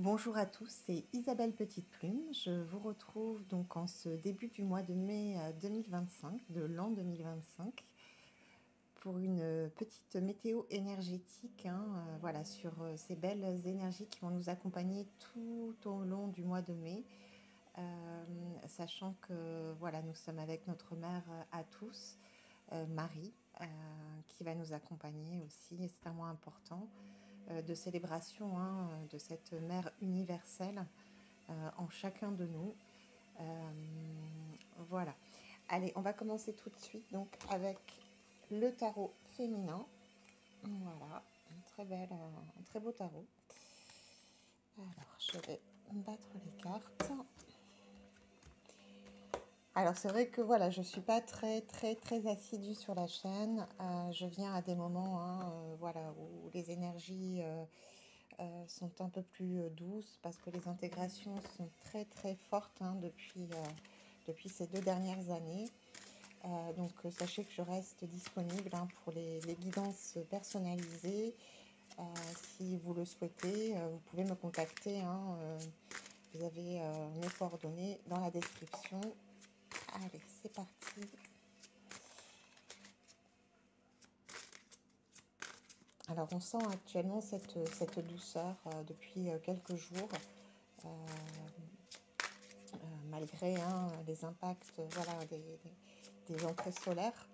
Bonjour à tous, c'est Isabelle Petite Plume. Je vous retrouve donc en ce début du mois de mai 2025, de l'an 2025, pour une petite météo énergétique, voilà, sur ces belles énergies qui vont nous accompagner tout au long du mois de mai. Sachant que voilà, nous sommes avec notre mère à tous, Marie, qui va nous accompagner aussi, et c'est un mois important de célébration de cette mère universelle en chacun de nous. Euh, voilà. Allez, on va commencer tout de suite donc avec le tarot féminin. Voilà, un très beau tarot. Alors, je vais battre les cartes. Alors, c'est vrai que voilà, je suis pas très assidue sur la chaîne. Je viens à des moments, voilà, où les énergies sont un peu plus douces parce que les intégrations sont très fortes depuis ces 2 dernières années. Donc sachez que je reste disponible pour les guidances personnalisées. Si vous le souhaitez, vous pouvez me contacter. Vous avez mes coordonnées dans la description. Allez, c'est parti. Alors on sent actuellement cette douceur depuis quelques jours. Euh, Malgré les impacts voilà, des entrées solaires.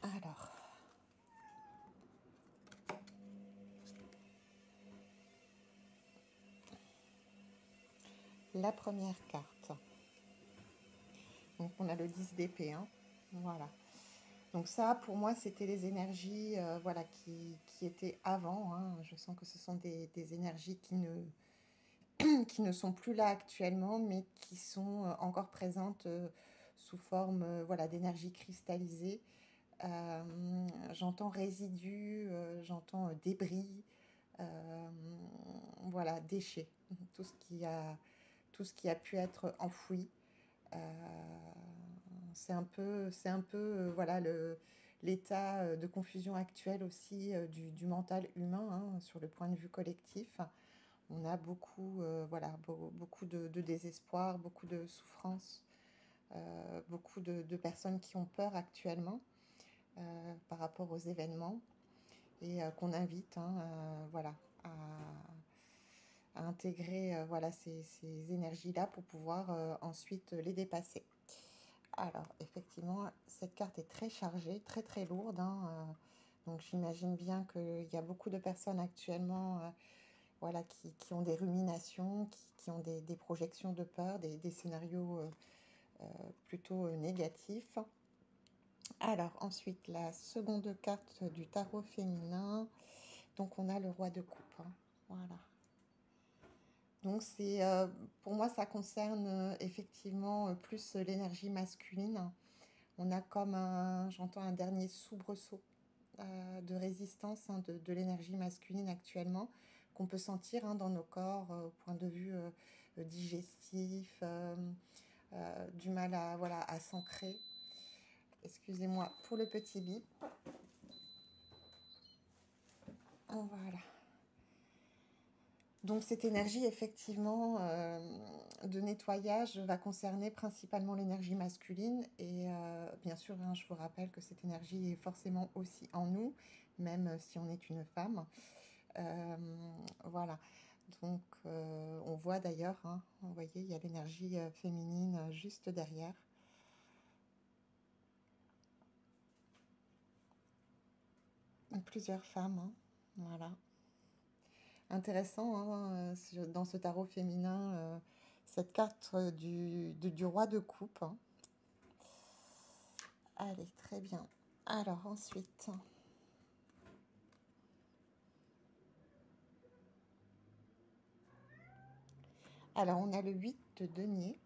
Alors, la première carte. Donc on a le 10 d'épée. Voilà. Donc ça, pour moi, c'était les énergies voilà, qui étaient avant. Je sens que ce sont des énergies qui ne sont plus là actuellement, mais qui sont encore présentes sous forme voilà, d'énergie cristallisée. J'entends résidus, j'entends débris, euh, voilà, déchets, tout ce qui a pu être enfoui. Euh, c'est un peu voilà, l'état de confusion actuel aussi du mental humain sur le point de vue collectif. On a beaucoup, voilà, beaucoup de désespoir, beaucoup de souffrance, beaucoup de personnes qui ont peur actuellement par rapport aux événements et qu'on invite voilà, à intégrer voilà, ces énergies-là pour pouvoir ensuite les dépasser. Alors, effectivement, cette carte est très chargée, très lourde. Donc, j'imagine bien qu'il y a beaucoup de personnes actuellement voilà, qui ont des ruminations, qui ont des projections de peur, des scénarios plutôt négatifs. Alors, ensuite, la seconde carte du tarot féminin. Donc, on a le roi de coupe. Voilà. Donc, pour moi, ça concerne effectivement plus l'énergie masculine. On a comme j'entends un dernier soubresaut de résistance de l'énergie masculine actuellement, qu'on peut sentir dans nos corps au point de vue digestif, du mal à, voilà, à s'ancrer. Excusez-moi pour le petit bip. Voilà. Donc cette énergie, effectivement, de nettoyage va concerner principalement l'énergie masculine. Et bien sûr, je vous rappelle que cette énergie est forcément aussi en nous, même si on est une femme. Voilà. Donc on voit d'ailleurs, vous voyez, il y a l'énergie féminine juste derrière. Plusieurs femmes, voilà. Intéressant, dans ce tarot féminin, cette carte du roi de coupe. Allez, très bien. Alors, ensuite, alors on a le 8 de denier.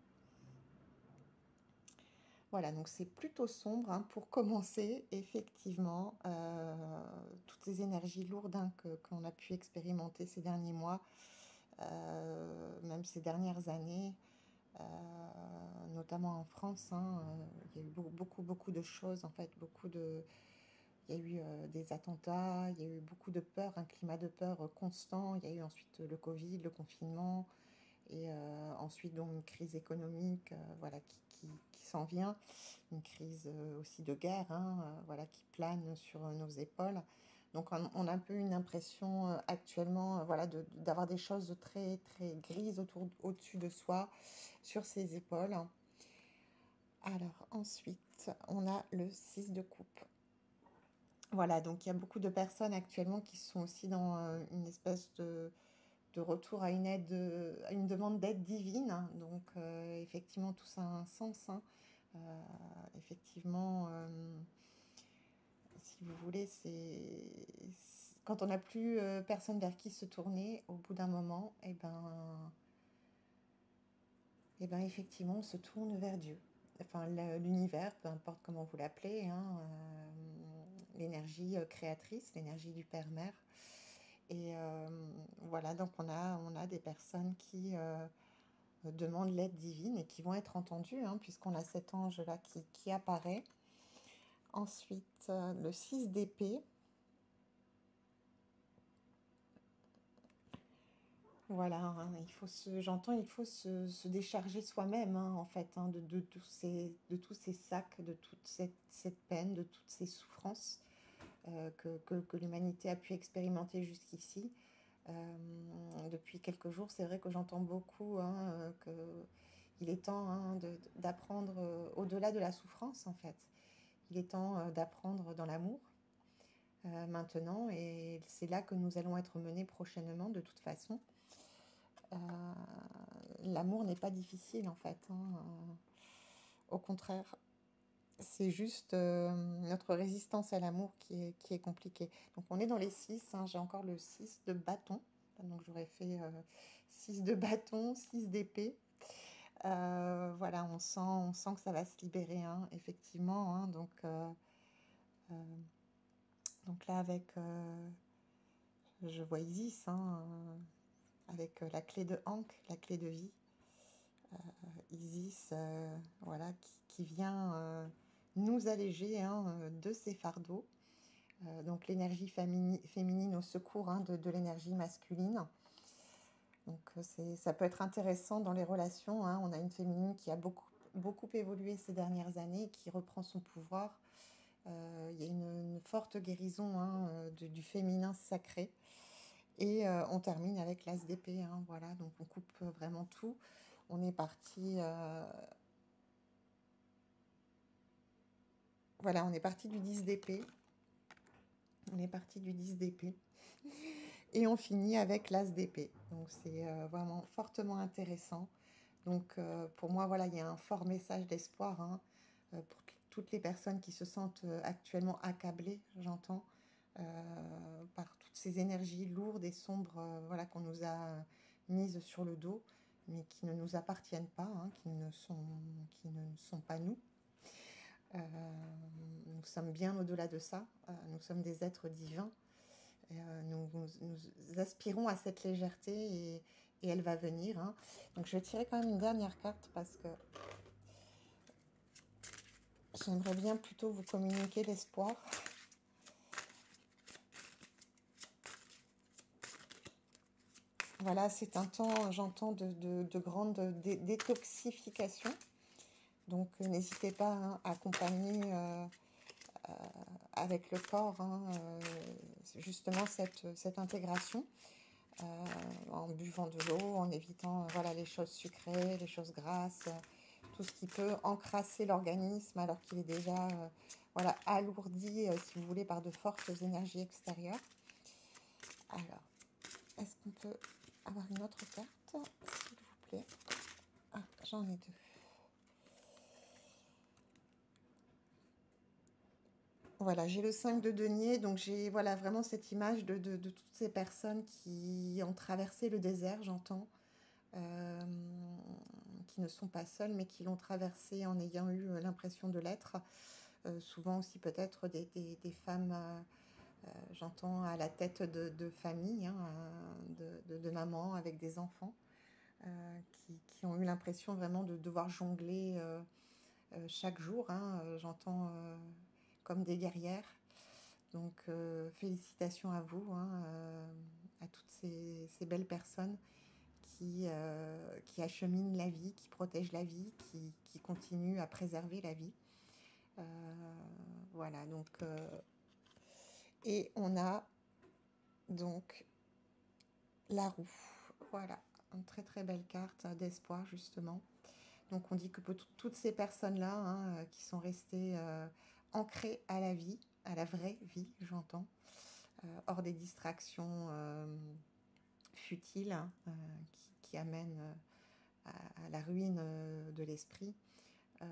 Voilà, donc c'est plutôt sombre pour commencer, effectivement. Toutes les énergies lourdes qu'on a pu expérimenter ces derniers mois, même ces dernières années, notamment en France. Il y a eu beaucoup de choses, en fait, Il y a eu des attentats, il y a eu beaucoup de peur, un climat de peur constant. Il y a eu ensuite le Covid, le confinement, et ensuite donc une crise économique, voilà, qui s'en vient, une crise aussi de guerre, hein, voilà, qui plane sur nos épaules. Donc on a un peu une impression actuellement, voilà, d'avoir des choses très très grises au-dessus de soi, sur ses épaules. Alors ensuite, on a le 6 de coupe. Voilà, donc il y a beaucoup de personnes actuellement qui sont aussi dans une espèce de retour à une aide, à une demande d'aide divine, hein. Donc effectivement, tout ça a un sens, hein. Effectivement, si vous voulez, quand on n'a plus personne vers qui se tourner, au bout d'un moment, effectivement, on se tourne vers Dieu. Enfin, l'univers, peu importe comment vous l'appelez, hein, l'énergie créatrice, l'énergie du Père-Mère. Et voilà, donc on a des personnes qui demandent l'aide divine et qui vont être entendues, hein, puisqu'on a cet ange-là qui apparaît. Ensuite, le 6 d'épée. Voilà, hein, j'entends, il faut se décharger soi-même, hein, en fait, hein, de tous ces sacs, de toute cette peine, de toutes ces souffrances que l'humanité a pu expérimenter jusqu'ici. Depuis quelques jours, c'est vrai que j'entends beaucoup, hein, qu'il est temps, hein, d'apprendre au-delà de la souffrance, en fait. Il est temps d'apprendre dans l'amour maintenant, et c'est là que nous allons être menés prochainement, de toute façon. Euh, L'amour n'est pas difficile, en fait, hein. Au contraire, c'est juste notre résistance à l'amour qui est compliquée. Donc on est dans les 6, hein, j'ai encore le 6 de bâton. Donc j'aurais fait 6 de bâton, 6 d'épée. Voilà, on sent que ça va se libérer, hein, effectivement, hein. Euh, donc là, je vois Isis, hein, avec la clé de Ankh, la clé de vie. Isis, voilà, qui vient nous alléger, hein, de ces fardeaux. Donc l'énergie féminine au secours, hein, de l'énergie masculine. Donc ça peut être intéressant dans les relations, hein. On a une féminine qui a beaucoup évolué ces dernières années et qui reprend son pouvoir. Il y a une forte guérison, hein, du féminin sacré. Et on termine avec l'as d'épée, hein, voilà, donc on coupe vraiment tout. On est parti, voilà, on est parti du 10 d'épée. On est parti du 10 d'épée. Et on finit avec l'as d'épée. Donc c'est vraiment fortement intéressant. Donc pour moi, voilà, il y a un fort message d'espoir, hein, pour toutes les personnes qui se sentent actuellement accablées, j'entends, par toutes ces énergies lourdes et sombres, voilà, qu'on nous a mises sur le dos, mais qui ne nous appartiennent pas, hein, qui ne sont pas nous. Euh, Nous sommes bien au-delà de ça. Nous sommes des êtres divins. Nous aspirons à cette légèreté, et elle va venir, hein. Donc je vais tirer quand même une dernière carte parce que j'aimerais bien plutôt vous communiquer l'espoir. Voilà, c'est un temps, j'entends, de grande détoxification. Donc n'hésitez pas, hein, à accompagner avec le corps, hein, justement cette intégration. En buvant de l'eau, en évitant voilà, les choses sucrées, les choses grasses, tout ce qui peut encrasser l'organisme alors qu'il est déjà voilà, alourdi, si vous voulez, par de fortes énergies extérieures. Alors, est-ce qu'on peut avoir une autre carte, s'il vous plaît? Ah, j'en ai deux. Voilà, j'ai le 5 de denier, donc j'ai voilà, vraiment cette image de toutes ces personnes qui ont traversé le désert, j'entends, euh, qui ne sont pas seules, mais qui l'ont traversé en ayant eu l'impression de l'être. Souvent aussi peut-être des femmes, j'entends, à la tête de famille, hein, de mamans avec des enfants, qui ont eu l'impression vraiment de devoir jongler chaque jour, hein, j'entends, comme des guerrières. Donc, félicitations à vous, hein, à toutes ces belles personnes qui acheminent la vie, qui protègent la vie, qui continuent à préserver la vie. Euh, voilà, donc, et on a donc la roue. Voilà, une très très belle carte d'espoir, justement. Donc, on dit que pour toutes ces personnes-là, hein, qui sont restées ancrées à la vie, à la vraie vie, j'entends, hors des distractions futiles, hein, qui amènent à la ruine de l'esprit. Euh,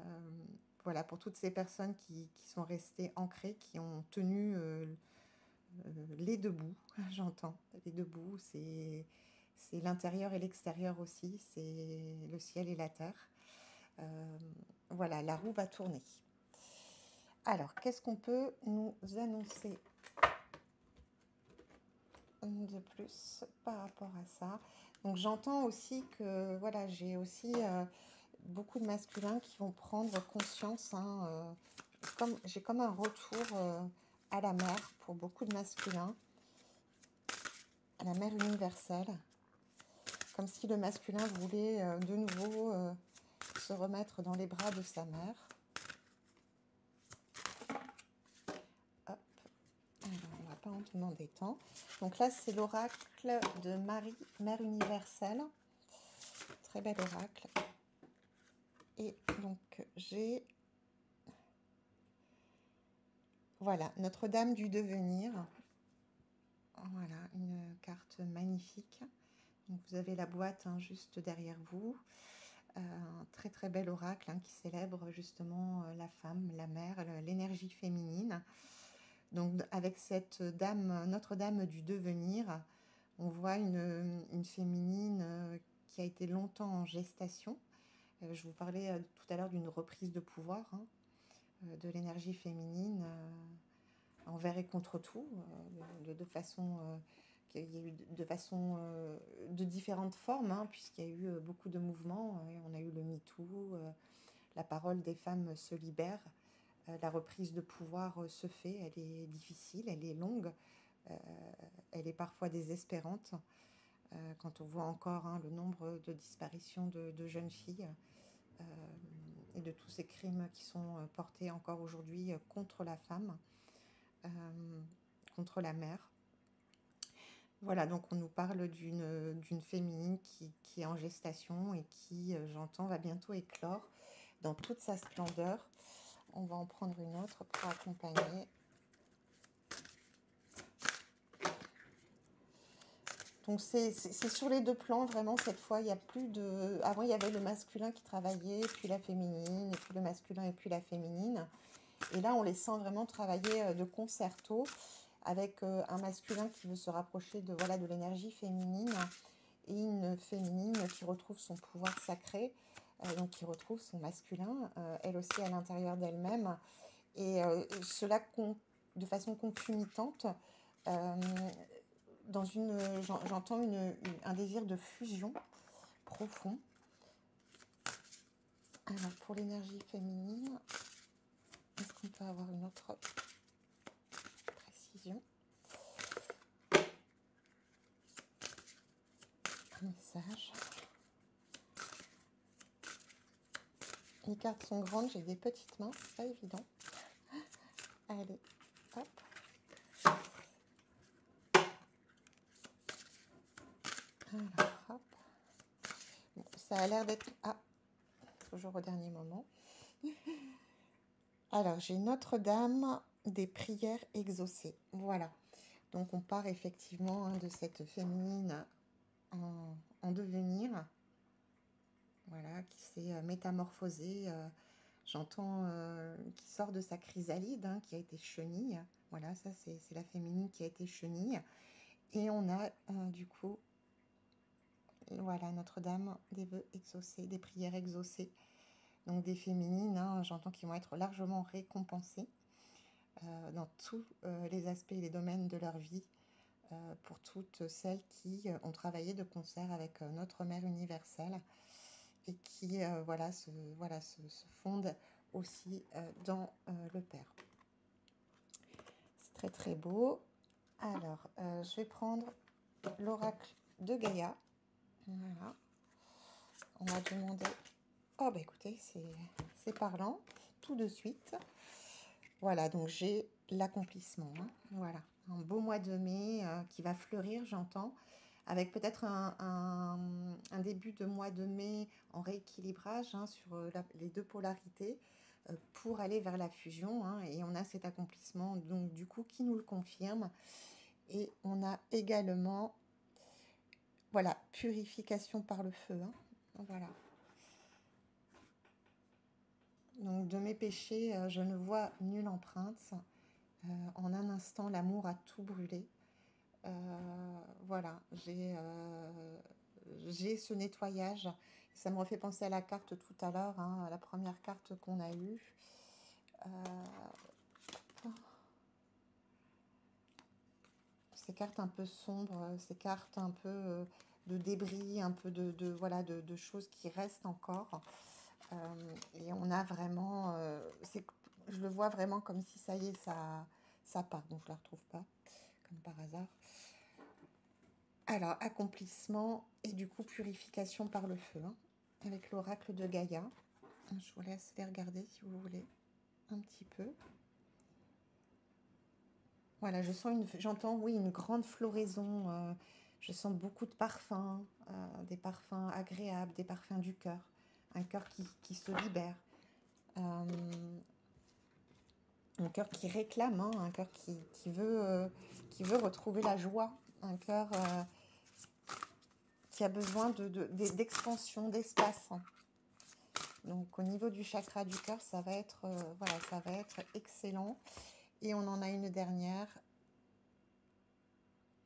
voilà, pour toutes ces personnes qui sont restées ancrées, qui ont tenu les deux bouts, j'entends, les deux bouts, c'est l'intérieur et l'extérieur aussi, c'est le ciel et la terre. Voilà, la roue va tourner. Alors, qu'est-ce qu'on peut nous annoncer de plus par rapport à ça? Donc, j'entends aussi que, voilà, j'ai aussi beaucoup de masculins qui vont prendre conscience, hein, j'ai comme un retour à la mer pour beaucoup de masculins, à la mer universelle, comme si le masculin voulait de nouveau se remettre dans les bras de sa mère. Hop, alors on va pas en demander tant. Donc là, c'est l'oracle de Marie, mère universelle. Très bel oracle. Et donc, j'ai... Voilà, Notre-Dame du devenir. Voilà, une carte magnifique. Donc, vous avez la boîte, hein, juste derrière vous. Un très très bel oracle, hein, qui célèbre justement la femme, la mère, l'énergie féminine. Donc avec cette dame, Notre-Dame du devenir, on voit une féminine qui a été longtemps en gestation. Je vous parlais tout à l'heure d'une reprise de pouvoir, hein, de l'énergie féminine envers et contre tout, de façon qu'il y a eu de différentes formes, hein, puisqu'il y a eu beaucoup de mouvements. On a eu le MeToo, la parole des femmes se libère, la reprise de pouvoir se fait, elle est difficile, elle est longue, elle est parfois désespérante, quand on voit encore, hein, le nombre de disparitions de jeunes filles, et de tous ces crimes qui sont portés encore aujourd'hui contre la femme, euh, contre la mère. Voilà, donc on nous parle d'une féminine qui est en gestation et qui, j'entends, va bientôt éclore dans toute sa splendeur. On va en prendre une autre pour accompagner. Donc c'est sur les deux plans, vraiment, cette fois, il y a plus de... Avant, il y avait le masculin qui travaillait, puis la féminine, et puis le masculin, et puis la féminine. Et là, on les sent vraiment travailler de concerto, avec un masculin qui veut se rapprocher de, voilà, de l'énergie féminine, et une féminine qui retrouve son pouvoir sacré, donc qui retrouve son masculin, elle aussi à l'intérieur d'elle-même. Et cela de façon concomitante, j'entends un désir de fusion profond. Alors pour l'énergie féminine, est-ce qu'on peut avoir une autre précision? Un message. Les cartes sont grandes, j'ai des petites mains, c'est pas évident. Allez, hop. Alors, hop. Bon, ça a l'air d'être... Ah, toujours au dernier moment. Alors, j'ai Notre-Dame des prières exaucées. Voilà. Donc, on part effectivement, hein, de cette féminine en devenir. Voilà, qui s'est métamorphosée. J'entends qui sort de sa chrysalide, hein, qui a été chenille. Voilà, ça, c'est la féminine qui a été chenille. Et on a, du coup, voilà, Notre-Dame des vœux exaucés, des prières exaucées. Donc des féminines, hein, j'entends qu'ils vont être largement récompensées dans tous les aspects et les domaines de leur vie, pour toutes celles qui ont travaillé de concert avec notre mère universelle et qui voilà, se fondent aussi dans le Père. Très très beau. Alors, je vais prendre l'oracle de Gaïa. Voilà. On m'a demandé... Oh, bah écoutez, c'est parlant, tout de suite. Voilà, donc j'ai l'accomplissement. Hein. Voilà, un beau mois de mai qui va fleurir, j'entends, avec peut-être un début de mois de mai en rééquilibrage hein, sur les deux polarités pour aller vers la fusion. Hein, et on a cet accomplissement, donc du coup, qui nous le confirme. Et on a également, voilà, purification par le feu. Hein, voilà. Donc de mes péchés, je ne vois nulle empreinte. En un instant, l'amour a tout brûlé. Voilà, j'ai ce nettoyage. Ça me refait penser à la carte tout à l'heure, hein, à la première carte qu'on a eue. Ces cartes un peu sombres, ces cartes un peu de débris, un peu voilà, de choses qui restent encore. Et on a vraiment... je le vois vraiment comme si ça y est, ça part. Donc je ne la retrouve pas, comme par hasard. Alors, accomplissement et du coup purification par le feu, hein, avec l'oracle de Gaïa. Je vous laisse les regarder si vous voulez, un petit peu. Voilà, j'entends, oui, une grande floraison. Je sens beaucoup de parfums, des parfums agréables, des parfums du cœur. Un cœur qui se libère. Un cœur qui réclame, hein, un cœur qui veut retrouver la joie. Un cœur qui a besoin d'expansion, d'espace. Donc au niveau du chakra du cœur, ça va être, voilà, ça va être excellent. Et on en a une dernière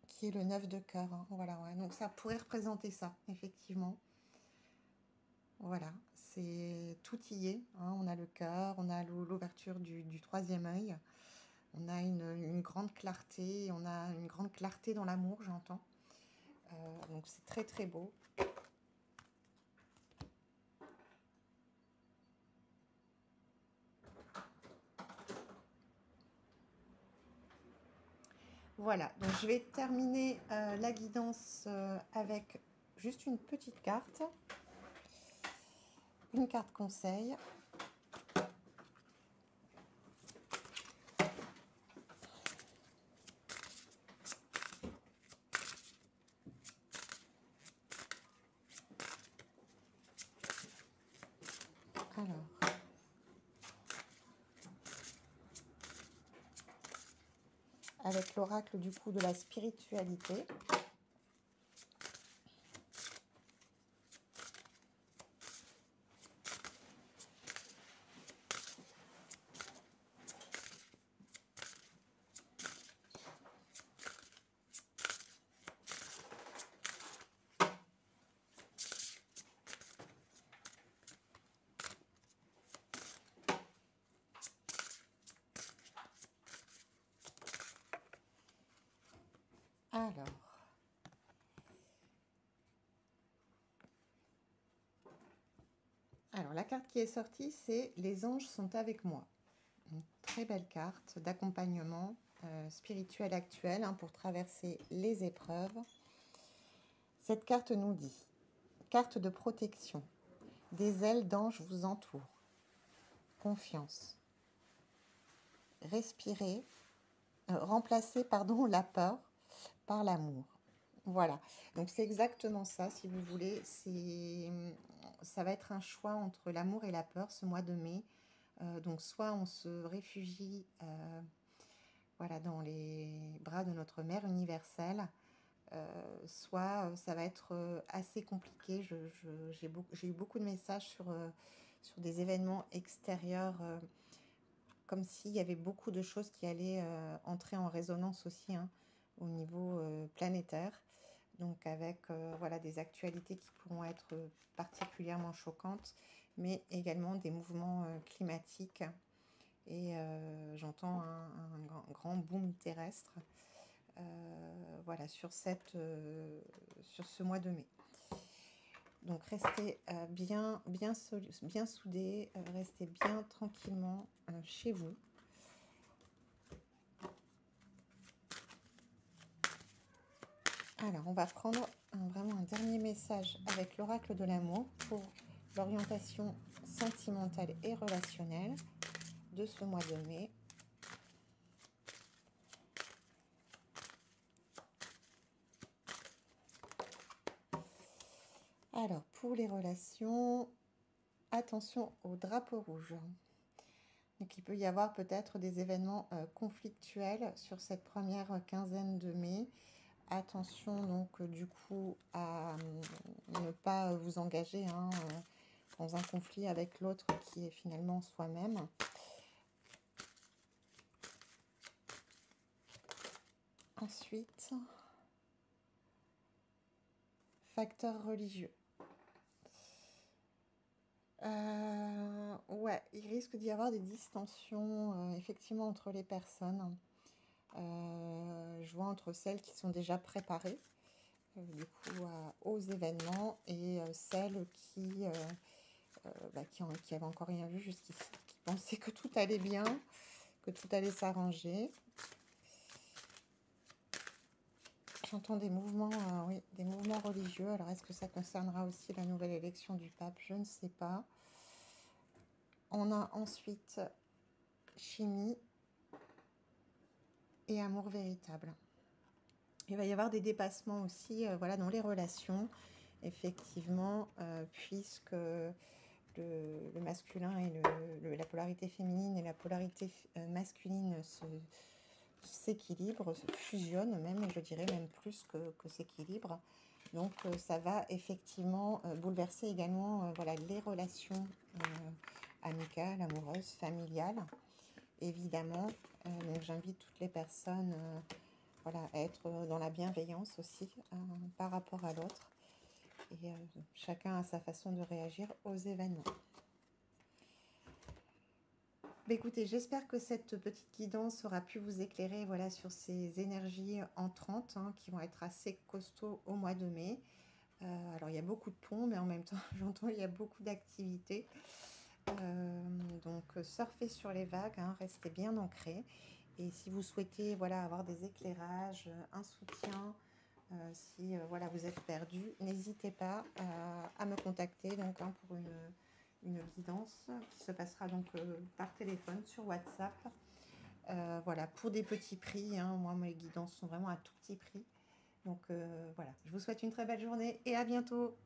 qui est le 9 de cœur. Hein. Voilà, ouais. Donc ça pourrait représenter ça, effectivement. Voilà, c'est tout y est. Hein. On a le cœur, on a l'ouverture du troisième œil. On a une grande clarté, on a une grande clarté dans l'amour, j'entends. Donc c'est très très beau. Voilà, donc je vais terminer la guidance avec juste une petite carte. Une carte conseil. Alors, avec l'oracle du coup de la spiritualité. Alors, la carte qui est sortie, c'est Les anges sont avec moi. Une très belle carte d'accompagnement spirituel actuel hein, pour traverser les épreuves. Cette carte nous dit, carte de protection, des ailes d'ange vous entourent, confiance, respirez, remplacez pardon, la peur par l'amour. Voilà, donc c'est exactement ça, si vous voulez. Ça va être un choix entre l'amour et la peur ce mois de mai. Donc soit on se réfugie voilà, dans les bras de notre mère universelle, soit ça va être assez compliqué. J'ai eu beaucoup de messages sur des événements extérieurs, comme s'il y avait beaucoup de choses qui allaient entrer en résonance aussi hein, au niveau planétaire. Donc avec voilà, des actualités qui pourront être particulièrement choquantes, mais également des mouvements climatiques. Et j'entends un grand boom terrestre voilà, sur ce mois de mai. Donc restez bien soudés, restez bien tranquillement chez vous. Alors, on va prendre vraiment un dernier message avec l'oracle de l'amour pour l'orientation sentimentale et relationnelle de ce mois de mai. Alors, pour les relations, attention au drapeau rouge. Donc, il peut y avoir peut-être des événements conflictuels sur cette première quinzaine de mai. Attention donc du coup à ne pas vous engager dans un conflit avec l'autre qui est finalement soi-même. Ensuite, facteur religieux. Ouais, il risque d'y avoir des distensions effectivement entre les personnes. Je vois entre celles qui sont déjà préparées du coup aux événements et celles qui avaient encore rien vu jusqu'ici, qui pensaient que tout allait bien, que tout allait s'arranger. J'entends des mouvements, oui, des mouvements religieux. Alors, est-ce que ça concernera aussi la nouvelle élection du pape? Je ne sais pas. On a ensuite chimie et amour véritable. Il va y avoir des dépassements aussi, voilà, dans les relations, effectivement, puisque le masculin et la polarité féminine et la polarité masculine s'équilibrent, se fusionnent même, je dirais même plus que s'équilibrent. Donc ça va effectivement bouleverser également voilà, les relations amicales, amoureuses, familiales, évidemment. Donc j'invite toutes les personnes voilà, à être dans la bienveillance aussi par rapport à l'autre. Et chacun a sa façon de réagir aux événements. Bah, écoutez, j'espère que cette petite guidance aura pu vous éclairer voilà, sur ces énergies entrantes qui vont être assez costauds au mois de mai. Alors, il y a beaucoup de ponts, mais en même temps, j'entends il y a beaucoup d'activités. Donc, surfez sur les vagues, restez bien ancrés. Et si vous souhaitez voilà, avoir des éclairages, un soutien, si voilà, vous êtes perdu, n'hésitez pas à me contacter donc, pour une guidance qui se passera donc par téléphone sur WhatsApp. Voilà, pour des petits prix. Moi, mes guidances sont vraiment à tout petit prix. Donc voilà, je vous souhaite une très belle journée et à bientôt.